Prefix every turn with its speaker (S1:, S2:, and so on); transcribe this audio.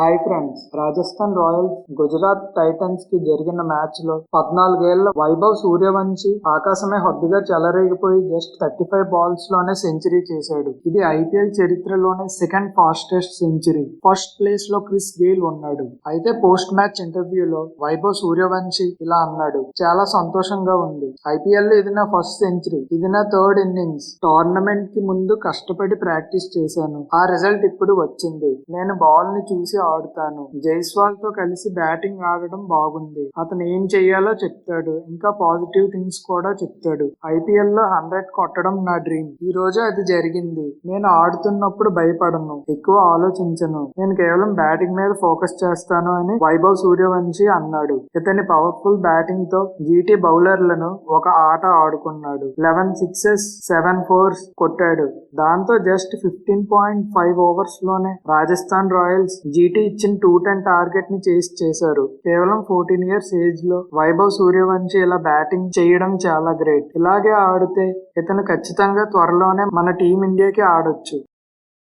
S1: Hi friends, Rajasthan Royals Gujarat Titans కి జరిగిన match లో 14 ఏళ్ల వైభవ్ సూర్యవంశీ ఆకాశమే హద్దుగా చెలరేగిపోయి జస్ట్ 35 బాల్స్ లోనే సెంచరీ చేశాడు. ఇది ఐపీఎల్ చరిత్రలోనే second fastest century. First place లో క్రిస్ గెయిల్ ఉన్నాడు. అయితే పోస్ట్ మ్యాచ్ ఇంటర్వ్యూలో వైభవ్ సూర్యవంశీ ఇలా అన్నాడు: చాలా సంతోషంగా ఉంది. ఐపీఎల్ లో ఇది నా ఫస్ట్ సెంచరీ. ఇది నా థర్డ్ ఇన్నింగ్స్. టోర్నమెంట్ కి ముందు కష్టపడి ప్రాక్టీస్ చేశాను. ఆ రిజల్ట్ ఇప్పుడు వచ్చింది. నేను బాల్ ని చూసి ఆడుతాను. జైస్వాల్ తో కలిసి బ్యాటింగ్ ఆడడం బాగుంది. అతను ఏం చెయ్యాలో చెప్తాడు. ఇంకా పాజిటివ్ థింగ్స్ కూడా చెప్తాడు. ఐపీఎల్ లో 100 కొట్టడం నా డ్రీమ్. ఈ రోజు అది జరిగింది. నేను ఆడుతున్నప్పుడు భయపడను, ఎక్కువ ఆలోచించను. నేను కేవలం బ్యాటింగ్ మీద ఫోకస్ చేస్తాను అని వైభవ్ సూర్యవంశీ అన్నాడు. ఇతని పవర్ఫుల్ బ్యాటింగ్ తో జీటీ బౌలర్లను ఒక ఆట ఆడుకున్నాడు. 11 సిక్సెస్ 7 4s కొట్టాడు. దాంతో జస్ట్ 15.5 ఓవర్స్ లోనే రాజస్థాన్ రాయల్స్ జీటీ ఇచ్చిన 210 టార్గెట్ ని చేశారు. కేవలం 14 ఇయర్స్ ఏజ్ లో వైభవ్ సూర్యవంశీ ఇలా బ్యాటింగ్ చేయడం చాలా గ్రేట్. ఇలాగే ఆడితే ఇతను ఖచ్చితంగా త్వరలోనే మన టీం ఇండియాకి ఆడొచ్చు.